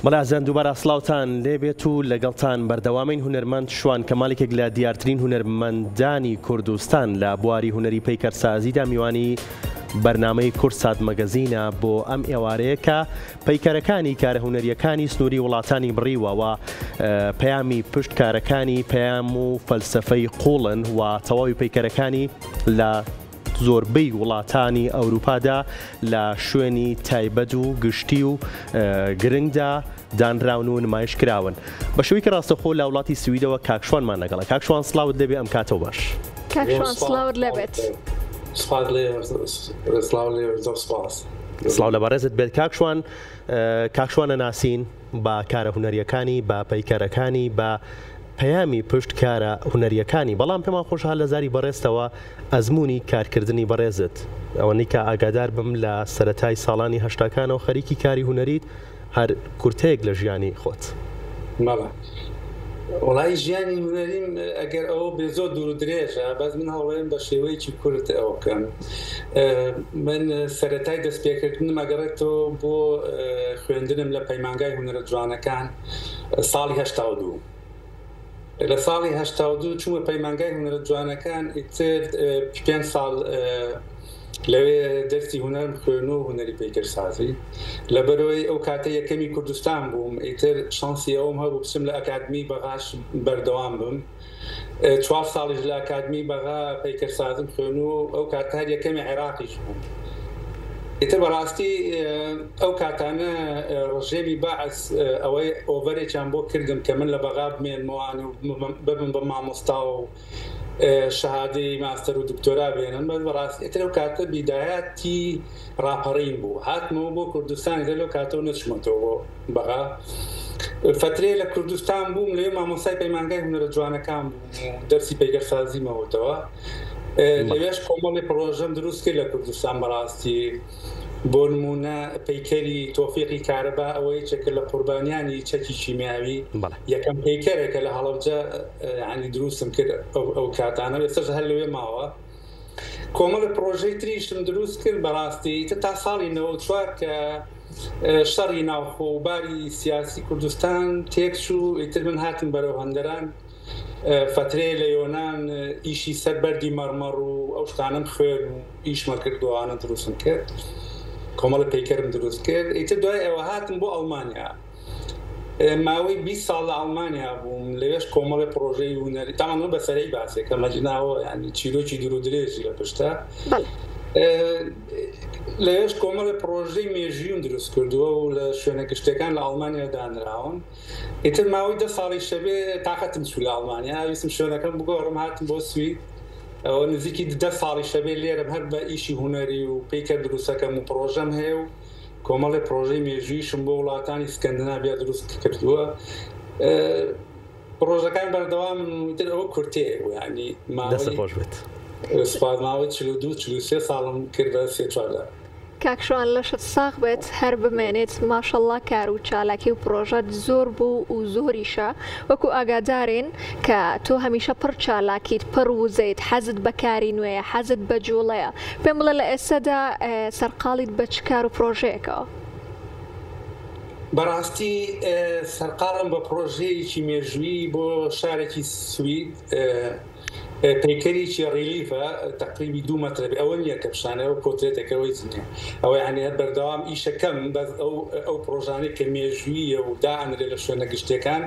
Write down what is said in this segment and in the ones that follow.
بەڵازان دووبارە سڵاوتان لێبێت و لەگەڵتان بەردەوامین هونەرمەند شوان کەمالێکێک لە دیارترین هونەرمەندانی کوردستان لە بواری هونەری پەیکەرسازیدا میوانی بەرنامەی کورسات مەگەزینە بۆ ئەم ئێوارەیە کە پەیکەرەکانی کارە هونەریەکانی سنووری وڵاتانی بڕیوەوە پەیامی پشت کارەکانی پەیام و فەلسەفەی قوڵن و تەواوی پەیکەرەکانی لە زۆربەی وڵاتانی ئەوروپادا لە شوێنی تایبەت و گشتی و گرنگدا دانراون و نمایش کراون بە شوەی کە ڕاستەخۆ لە وڵاتی سویدەوە کاکشوانمان لەگەڵە. کاکشوان سڵاوت لێبێ ئەم کاتەوە باش. کاکشوان سڵاوت لێبێت. سڵاو لەبارەزت بێت کاکشوان. کاکشوانە ناسین بە کارە هونەریەکانی بە پەیکەرەکانی بە پەیامی پشت کارە هونەریەکانی، بەڵام پێمان خۆشحال لە زاری بەڕێستەوە ئەزمموی کارکردنی بەڕێزت ئەوەنی کە ئاگادار بم لە سەرەتای ساڵانی هەشتاکانەوە خەریکی کاری هونەریت هەر کورتەیەک لە ژیانی خۆت. وڵی ژیانی هونەریم ئەگەر ئەوە بێ زۆر دوور درێژە، بەس من هەڵێم بە شێوەیەکی کورت ئەوکەم. من سەرەتای دەستپێکردنم ئەگەڕێتەوە بۆ خوێندنم لە پەیمانگای هونەرە جوانەکان ساڵی 82. لە ساڵی 82 چوومە پەیمانگای هونەرە جوانەکان، ئیتر 5 ساڵ لەوێ دەستی هونەرم خوێن و هونەری پەیکەرسازی. لەبەرەوەی ئەو کاتە یەکەمی کوردستان بووم، ئیتر شانسی ئەوم هەبوو بچم لە ئەکادمی بەغاش بەردەوام بم. 4 ساڵیش لە ئەکادمی بەغا پەیکەرسازم خوێن و ئەو کاتە هەر یەکەمی عێراقیش بووم. ئیتر بەڕاستی ئەو کاتانە ڕژێمی بەعس ئەوەی ئۆڤەرێکیان بۆ کردم کە من لە بەغا بمێنمەوان و ببم بە مامۆستا و شەهادەی ماستەر و دکتۆرا بێنن. بەس بەڕاستی ئیتر ئەو کاتە بیدایەتی ڕاپەڕین بوو، هاتمەوە بۆ کوردستانی لەو کاتەوە نەچمەتەوە بۆ بەغا. فترەیە لە کوردستان بووم، لەوێ مامۆستای پەیمانگای هونەرە جوانەکان بووم، دەرسی پەیکەرسازی مەوتەوە. لەوێش کۆمەڵی پرۆژەم دروست کرد لە کوردستان. بەڕاستی بۆ نمونە پەیکەری تۆفیقی کارەبا ئەوەی چێکە لە قوربانیانی چەکی کیمیاوی یەکەم پەیکەرێکە لە هەڵەبجە ینی دروستم کرد ئەو کاتانە، ئێستاش هەر لەوێ ماوە. کۆمەڵی پرۆژەی تریشم دروست کرد بەڕاستی تا ساڵی 94 کە شەڕی ناوخۆباری سیاسی کوردستان تێکچوو. ئیتر من هاتم بەرەو هەندەران، فترەیە لە یۆنان ئیشی سەربەردی مەرمەڕ و ئەو شتانم خوێن و ئیشمە کردوانە دروستم کرد، کۆمەڵی پەیکەرم دروست کرد. ئیتر دوای ئەوە هاتم بۆ ئەڵمانیا، ماوەی 20 ساڵ لە ئەڵمانیا بووم، لەوێش کۆمەڵی پرۆژەی هونەری تاوان بەسەرەی باسێکە مەجناوە ینی چیرۆکی دوور و درێژی لە پشتە. لەوێش کۆمەڵی پرۆژەی مێژوون دروست کردووە و لە شوێنە گشتەکان لە ئەڵمانیا دانراون. ئیتر ماوەی 10 ساڵی شەبێ تااقەتم چوو لە ئەڵمانیا، ویستم شوێنەکەم بگۆڕم، هاتم بۆ سوید. ئەوە نزیکی 10 ساڵی شەبێ لێرەم هەر بە ئیشی هونەری و پەیکەر دروستەکەم و پرۆژەم هەیە و کۆمەڵی پرۆژەی مێژویشم بۆ وڵاتانی سکەندناڤیا دروست کردووە. پرۆژەکان بەردەوام تر ئەوە کورتەیە و ینی خۆش بێت. سوپاسماوەی 42-43 ساڵم کرد بە 3-4. کاکشوان لەشت ساغ بێت هەر بمێنێت ماشەڵڵا کار و چالاکی و پرۆژەت زۆر بوو و زۆریشە، وەکو ئاگادارین کە تۆ هەمیشە پڕ چالاکیت، پڕ وزەیت، حەزت بەکاری نوێیە، حەزت بە جوڵەیە. پێم بڵێ لە ئێستادا سەرقاڵیت بە چ کار و پرۆژەیەکەوە؟ بەڕاستی سەرقاڵم بە پرۆژەیەکی مێژووی بۆ شارێکی سوید، پەیکەرێکی ڕیلیفە تقریبی 2 مەتر، ئەوە نییە کە پیشانەوە پۆترێتەکەەوەی زنیە، ئەوە ینی هەر بەردەوام ئیشەکەم بەس ئەو پرۆژانەی کە مێژوویە و دائەنرێ لە شوێنە گشتەکان.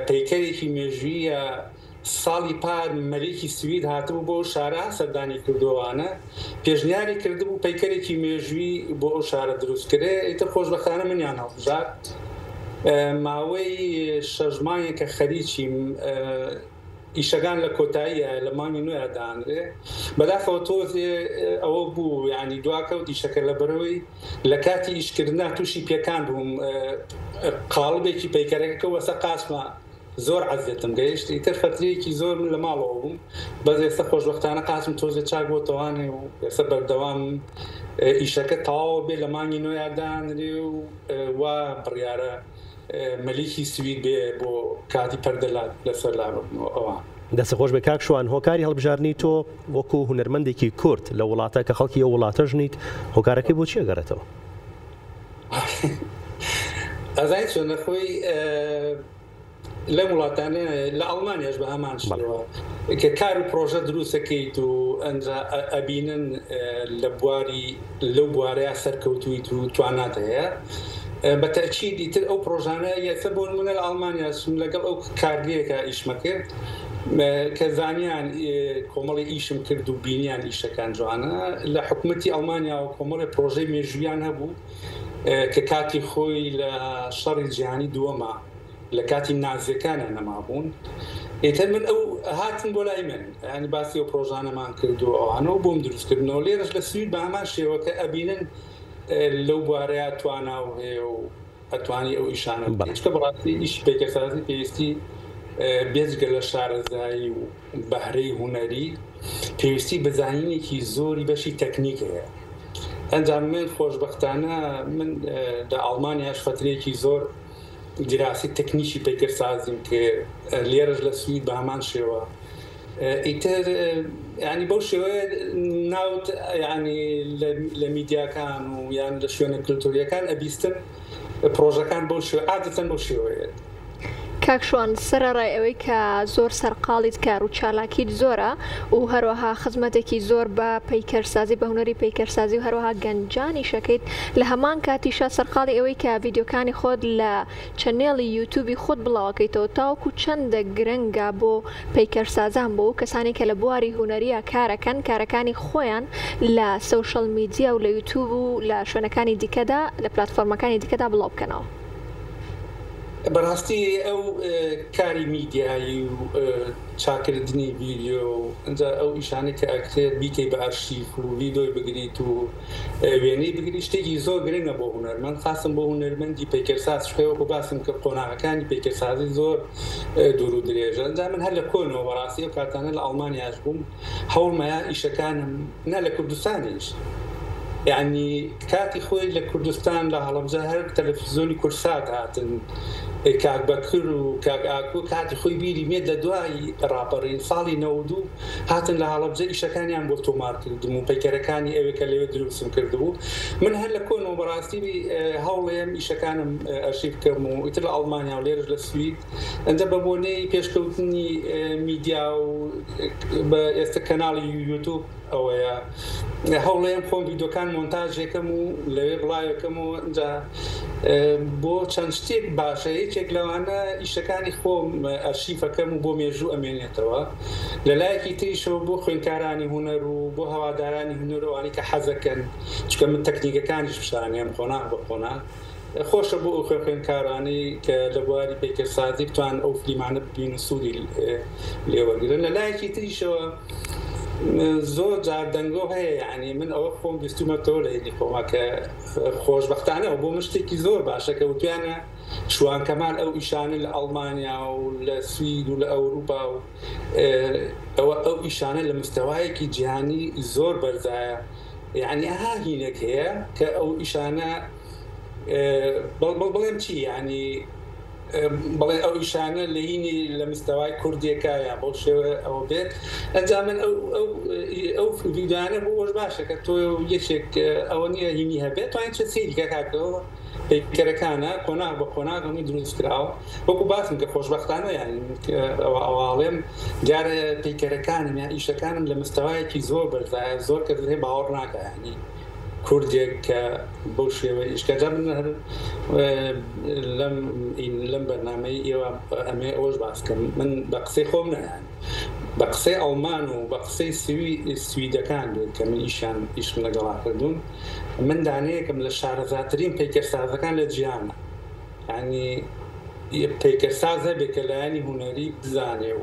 پەیکەرێکی مێژوویە ساڵی پار مەلێکی سوید هاتبوو بۆ شارە سەردانی کردووانە، پێشنیاری کردبوو پەیکەرێکی مێژووی بۆ ئەو شارە دروستکرێ. ئیتر خۆشبەختانە منیان هەڵبژات. ماوەی 6 مانگێک کە خەریکیم ئیشەکان لە کۆتاییە لە مانگی نوێ دانرێ. بەداخەوە تۆزێ ئەوە بوو ینی دواکەوت ئیشەکە لە بەرەوەی لە کاتی ئیشکردنا تووشی پێکان بووم، قاڵبێکی پەیکەرەکە وەسە قاسمە زۆر عەزێتم گەیشت. ئیتر فترەیەکی زۆر من لە ماڵەوە بووم، بەس ئێستا خۆشبەختانە قاسم تۆزێ چاک بۆ تەوانێ و ئێستا بەردەوام ئیشەکە تەواو بێ لە مانگی نوێ دانرێ و وا بڕیارە مەلیکی سوید بێ بۆ کاتی پەردەلات لەسەر لابڕنەوە. ئەوە دەست خۆش بە کاکشوان، هۆکاری هەڵبژارنی تۆ وەکو هونەرمەندێکی کورد لە وڵاتە کە خەڵکی ئەو وڵاتەژنیت، هۆکارەکەی بۆ چی ئەگەڕێتەوە؟ ئەزای چۆنە خۆی لە وڵاتانە لە ئەڵمانیاش بە هەمان شێوە کە کار و پرۆژە دروستەکەیت و ئەبینن لە بواری لەو بوارەیە سەرکەوتویت و توانات هەیە بە تەکید ئیتر ئەو پرۆژانە یەکسەر بۆ نمونە لە ئەڵمانیا لەگەڵ ئەو کارگەیەکە ئیشمە کرد کە زانیان کۆمەڵی ئیشم کرد و بینیان ئیشەکان جوانە لە حکوومەتی ئەڵمانیا و کۆمەڵی پرۆژەی مێژویان هەبوو کە کاتی خۆی لە شەڕی جیهانی دووەمە لە کاتی نازیەکانە نەمابوون ئیتر من ئەو هاتن بۆ لای من ینی باسی ئەو پرۆژانەمان کرد و ئەوانەوە بۆم دروستکردنەوە لێرەش لە سوید بە هەمان شێوە کە ئەبینن لەو بوارەیە تواناو هەیە و ئەتوانی ئەو ئیشانە بکە بەڕاستی ئیش پێکەسازی پێویستی بێجگە لە شارەزایی و بەهرەی هونەری پێویستی بەزانینێکی زۆری بەشی تەکنیک هەیە ئەنجام من خۆشبەختانە من لە ئەڵمانیاش فترەیەکی زۆر دراسی تەکنیکی پێکەسازیم کە لێرەش لە سوید بە هەمان شێوە ئیتر ینی بەو شێوەیە ناوت ینی لە میدیاکان و یان لە شوێنە کلتوریەکان ئەبیستن پرۆژەکان بەو شێوە عادەتەن بەو شێوەیە کاکشوان سەرڕای ئەوەی کە زۆر سەرقاڵیت کار و چالاکیت زۆرە و هەروەها خزمەتێکی زۆر بە پەیکەرسازی بە هونەری پەیکەرسازی و هەروەها گەنجانی شەکەیت لە هەمان کاتیشە سەرقاڵی ئەوەی کە ڤیددیۆکانی خۆت لە چەنێڵی یوتیوبی خۆت بڵاوەکەیتەوە تاوەکو چەندە گرنگە بۆ پەیکەرسازان بۆ کەسانی کە لە بواری هونەریە کارەکەن کارەکانی خۆیان لە سوشەل میدیا و لە یوتیوب و لە شوێنەکانی دیکەدا لە پلاتفۆرمەکانی دیکەدا بڵاو بکەنەوە بەڕاستی ئەو کاری میدیایی و چاکردنی ڤیدیۆ ئەنجا ئەو ئیشانە کە ئەکرێت بیکەی بە ئارشیف و ڤیدۆی بگریت و وێنەی بگری شتێکی زۆر گرنگە بۆ هونەرمەند خاصم بۆ هونەرمەندی پەیکەرساز شوێوەکو باسم کە قۆناغەکانی پەیکەرسازی زۆر دوور و درێژە ئەنجا من هەر لە کۆنەوە بەڕاستی ئەو کاتانە لە ئەڵمانیاش بووم هەوڵمەیە ئیشەکانم نە لە کوردستانیش یعنی کاتی خۆی لە کوردستان لە هەڵەبجە هەر تەلەڤیزیۆنی کورسات هاتن کاک بەکر و کاک ئاکۆ کاتی خۆی بیری مێت لە دوای ڕاپەڕین ساڵی 92 هاتن لە هەڵەبجە ئیشەکانیان بۆ تۆمار کردم و پەیکەرەکانی ئەوێ کە لەوێ دروستم کردبوو من هەر لە کۆنەوە بەڕاستی هەوڵێم ئیشەکانم ئەرشیف بکەم و ئیتر لە ئەڵمانیا و لێرەش لە سوید ئەنجە بە بۆنەی پێشکەوتنی میدیا و بە ئێستا کەناڵی یوتیوب ئەوەیە هەوڵێم خۆم ڤیدیۆکان مۆنتاژێکەم و لەوێ بڵاوەکەم و ئەنجا بۆ چەند شتێک باشە یەکێک لەوانە ئیشەکانی خۆم ئەرشیفەکەم و بۆ مێژوو ئەمێنێتەوە لەلایەکی تریشەوە بۆ خوێندکارانی هونەر و بۆ هەوادارانی هونەرەوانی کە حەزەکەن چکە من تەکنیکەکانیش پیشانێم خۆناغ بە خۆناغ خۆشە بۆ ئەو خوێندکارانی کە لە بواری پەیکەرسازی بتوان ئەو فلیمانە ببین و سوودی لێوەرگرن لەلایەکی تریشەوە زۆر جار دەنگۆ هەیە یعنی من ئەوە خۆم بیستومەتەوە لە هێنی خۆما کە خۆشبەختانە بۆ من شتێکی زۆر باشە کە وتوانە شوانکەمان ئەو ئیشانە لە ئەڵمانیا و لە سوید و لە ئەوروپا و ئەو ئیشانە لە مستەوایەکی جیهانی زۆر بەرزایە یعنی ئەها هینێک هەیە کە ئەو ئیشانە بڵێم چی یعنی بەڵێ ئەو ئیشانە لە هینی لە مستەوای کوردیەکایە بۆ شێوە ئەوە بێت ئەنجام من ئەو ڤیدیۆانە بۆ خۆش باشە کە تۆ یەکێک ئەوە نییە هینی هەبێت توانین چ سەیریکە کاکەوە پەیکەرەکانە قۆناغ بە قۆناغ هەمووی دروست کراوە وەکو باسم کە خۆشبەختانە یعنی ئەواڵێم دیارە پەیکەرەکانم یان ئیشەکانم لە مستەوایەکی زۆر بەرزایە زۆر کە هەیە باوەڕ ناکە ینی کوردێک کە بەو شێوەی ئیشکەجا من هەر لەم بەرنامەی ئێوە ئەمێ ئەوەش باسکەم من بە قسەی خۆم نەیان بە قسەی ئەڵمان و بە قسەی سویدەکان بێت کە من ئیشم لەگەڵا کردوون من دانەیەکم لە شارەزاترین پەیکەرسازەکان لە جیهانە ینی پەیکەرساز هەبێت کە لایەنی هونەری بزانێ و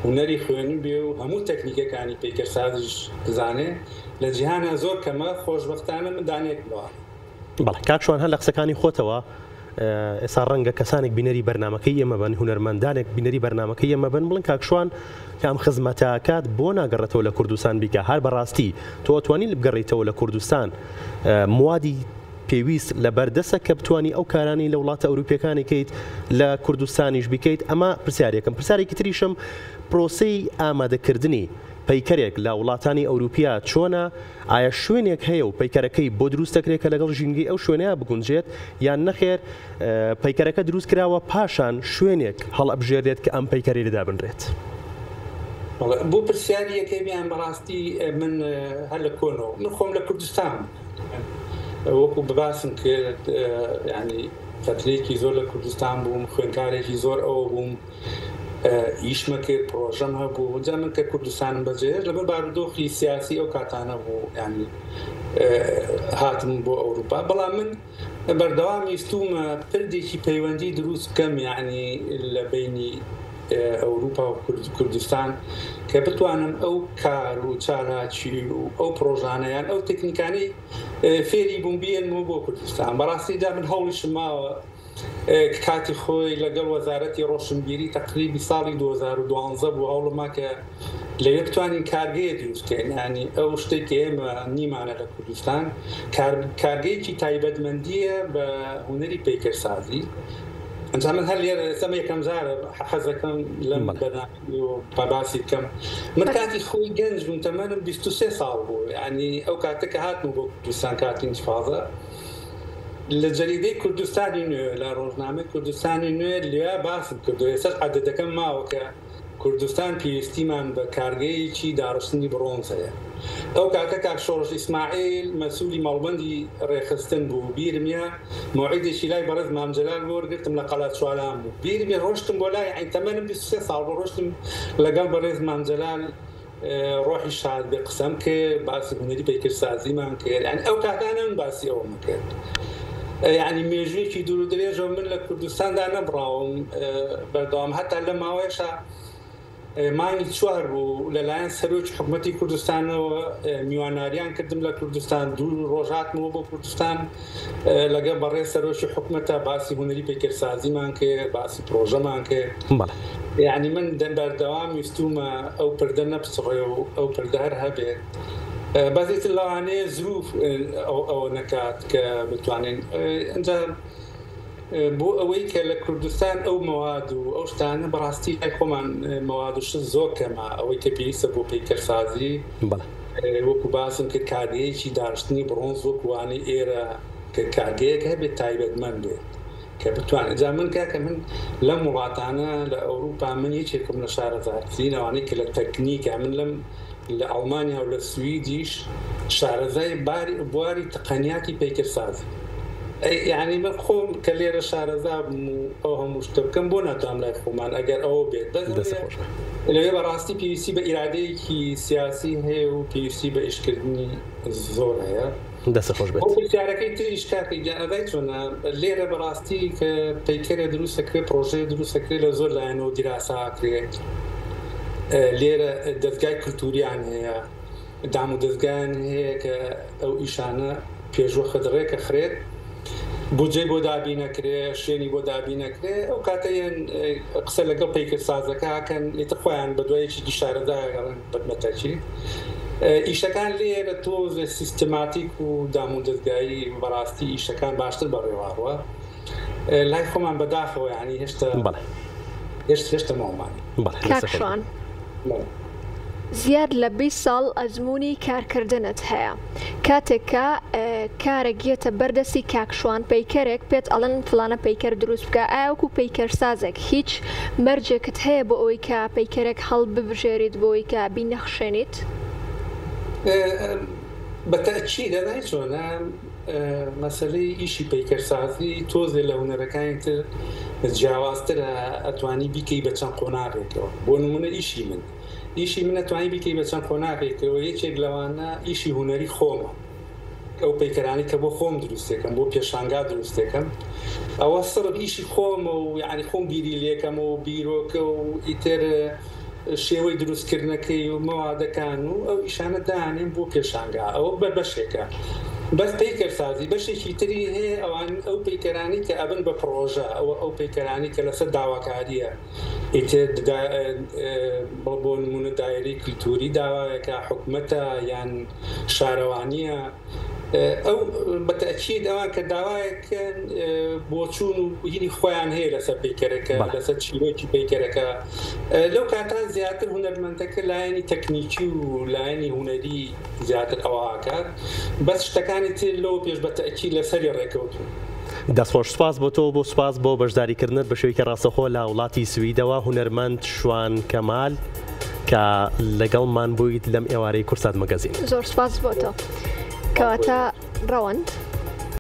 هونەری خوێنی بێ و هەموو تەکنیکەکانی پەیکەرسازیش بزانێ لە جیهانە زۆر کەمە خۆشبەختانە من دانێک بڵێ بەڵێ کاکشوان هەر لە قسەکانی خۆتەوە ئێستا ڕەنگە کەسانێک بینەری بەرنامەکەی ئێمە بن هونەرمەندانێک بینەری بەرنامەکەی ئێمە بن بڵن کاکشوان کام خزمەتاکات بۆ ناگەڕێتەوە لە کوردستان بیکە هەر بەڕاستی تۆ ئەتوانی بگەڕێیتەوە لە کوردستان موادی پێویست لە بەردەسە کە بتوانی ئەو کارانی لە وڵاتە ئەوروپیەکانی کەیت لە کوردستانیش بکەیت ئەمە پرسیارێکم پرسیارێکی تریشم پرۆسەی ئامادەکردنی پەیکەرێک لە وڵاتانی ئەوروپیا چۆنە ئایا شوێنێک هەیە و پەیکەرەکەی بۆ دروست دەکرێت کە لەگەڵ ژینگەی ئەو شوێنەیە بگونجێت یان نەخێر پەیکەرەکە دروست کراوە پاشان شوێنێک هەڵئەبژێرێت کە ئەم پەیکەری لەدا بنرێت. بۆ پرسیاری یەکەمیان بەڕاستی من هەر لە کۆنەوە من خۆم لە کوردستان وەکو بباسم کرد ینی فترێکی زۆر لە کوردستان بووم خوێندکارێکی زۆر ئەوە بووم ئیشمە کرد پرۆژەم هەبوو جا من کە کوردستانم بەجێر لەبەر بارودۆخی سیاسی ئەو کاتانە بوو ینی هاتم بۆ ئەوروپا بەڵام من بەردەوام ویستومە پردێکی پەیوەندی دروست بکەم یعنی لە بینی ئەوروپا و کوردستان کە بتوانم ئەو کار و چالاکی و ئەو پرۆژانەیان ئەو تکنیکانی فێری بووم بێنمەوە بۆ کوردستان بەڕاستیدا من هەوڵیشم ماوە کاتی خۆی لەگەڵ وەزارەتی ڕۆشنبیری تقریبی ساڵی 2012 بوو هەوڵما کە لەوێ بتوانین کارگەیە دروستکەین ینی ئەو شتێکی ئێمە نیمانە لە کوردستان کارگەیەکی تایبەتمەندیە بە هونەری پەیکەرسازی ئەنجا من هەر لێرە ئێستا یەکەم جارە حەزەکەم لەم باسی بکەم من کاتی خۆی گەنج بووم تەمەنم 23 ساڵ بوو ینی ئەو کاتە کە هاتم بۆ کوردستان کاتی ئینتیفاضە لە جەریدەی کوردستانی نوێ لە ڕۆژنامەی کوردستانی نوێ لێ باسم کردو ئێستا عەدەدەکەم ماوە کە کوردستان پێویستیمان بە کارگەیەکی داڕشتنی برۆنز هەیە ئەو کاتە کاک شۆڕش ئیسماعیل مەسوولی مەڵبەندی ڕێخستن بوو بیرمە موعیدێکی لای بەڕێز مامجەلال وەرگرتم لە قەڵات چوالان بوو بیرمێ ڕۆشتم بۆ لای عین تەمەنم 23 ساڵ بۆ ڕۆشتم لەگەڵ بەڕێز مامجەلال ڕۆحی شاد بێ قسەم کرد باسی هونەری پەیکەرسازیمان کرد یعنی ئەو کاتانە من باسی ئەوم کرد ینی مێژوویەکی دوور و درێژە من لە کوردستاندا نەبڕاوم بەردەوام هەتا لە ماوەیەشە مانگی چوار بوو لەلایەن سەرۆکی حکوومەتی کوردستانەوە میواناریان کردم لە کوردستان دوو ڕۆژاتمەوە بۆ کوردستان لەگە بەڕێ سەرۆکی حکوومەتە باسی هونەری پەیکەرسازیمان کرد باسی پرۆژەمان کرد یعنی من بەردەوام ویستومە ئەو پردە نەبسڕێ و ئەو پردە هەر هەبێت بەزیت لەوانەیە زروف ئەوە نەکات کە بتوانین ئەنجا بۆ ئەوەی کە لە کوردستان ئەو مەواد و ئەو شتانە بەڕاستی لای خۆمان مەوادش زۆر کەمە ئەوەی کە پێویستە بۆ پەیکەرسازی وەکو باسم کرد کارگەیەکی داشتنی برۆنز وەکوانی ئێرە کە کارگەیەک هەبێت تایبەتمەند بێت کە بتوانێت جا من کاکە من لەم وڵاتانە لە ئەوروپا من یەکێکم لە شارەزارچین ئەوانەی کە لە تەکنیکە من لەم لە ئەڵمانیا و لە سویدیش شارەزای بواری تقنیاتی پەیکەرسازی یعنی من خۆم کە لێرە شارەزا ئەو هەموو شتە بکەم بۆ ناتوانم لای خۆمان ئەگەر ئەوە بێت لەوێ بەڕاستی پێویستی بە ئیرادەیەکی سیاسی هەیە و پێویستی بە ئیشکردنی زۆر هەیە پرسیارەکەی تریش کاکەی جانەدای چۆنە لێرە بەڕاستی کە پەیکەرە دروستەکرێت پرۆژەیە دروستەکرێت لە زۆر لایەنەوە دیراساکرێت لێرە دەستگای کولتوریان هەیە دام و دەستگایان هەیە کە ئەو ئیشانە پێشوە خدڕێکە خرێت بودجێ بۆ دابی نەکرێت شوێنی بۆ دابی نەکرێت ئەو کاتەیان قسە لەگەڵ پەیکەرسازەکەکەن ئیتر خۆیان بە دوایەکی شارەداگەڵن بەدمەتەکی ئیشەکان لێرە تۆ سیستماتیک و دام و دەستگایی بەڕاستی ئیشەکان باشتر بەڕێوەوە لای خۆمان بەداخەوە ینی هێشتا ماڵمانی کاکشوان زیاد لە 20 ساڵ ئەزمموی کارکردنت هەیە کاتێککە کارە گێتە بەردەستی کاکشوان پەیکەرێک پێت ئەڵەن فلانە پەیکەر دروست بکە ئاوەکو پەیکەرسازێک هیچ مەرجێکت هەیە بۆ ئەوەی کە پەیکەرێک هەڵ ببژێریت بۆی کە بینەخشێنیت بەتەچی دەدای چۆنە مەسەلەی ئیشی پەیکەرسازی تۆزێ لە هونەرەکانی تر جیاوازترە ئەتوانی بیکەی بە چەند قۆناغێکەوە بۆ نمونە ئیشی من ئەتوانی بیکەی بە چەند قۆناغێکەوە یەکێک لەوانە ئیشی هونەری خۆمە ئەو پەیکەرانی کە بۆ خۆم دروستێکم بۆ پێشانگا دروستێکم ئەوە سڕ ئیشی خۆمە و یعنی خۆم بیری لێکەمە و بیرۆکە و ئیتر شێوەی دروستکردنەکەی و مەوادەکان و ئەو ئیشانە دانێن بۆ پێشانگا ئەوە بە بەشێکە بەس پەیکەرسازی بەشێکی تری هەیە ئەوان ئەو پەیکەرانی کە ئەبن بە پرۆژە ئەو پەیکەرانی کە لەسەر داواکاریە ئیتر بۆ نمونە دایرەی کولتوری داوایەکە حکوومەتە یان شارەوانیە ئەو بەتەکید ئەوان کە داوایەکەن بۆ چوون و هینی خۆیان هەیە لەسەر پیکەرەکە لەسەر چیرۆکی پیکەرەکە لەو کاتە زیاتر هونەرمەندەکە لایەنی تەکنیکی و لایەنی هونەری زیاتر ئەوواکات بەس شتەکانی تر لەو پێش بەتەکید لەسەری ڕێکەوتون. دەستخۆش سپاس بۆ تۆ بۆ سپاس بۆ بەشداریکردنت بە شوێکی ڕاستەخۆ لە وڵاتی سویدەوە هونەرمەند شوان کەمال کە لەگەڵمان بوویت لەم ئێوارەی کورسات مەگەزین. زۆر سپاس بۆ تۆ کەواتە ڕەوەند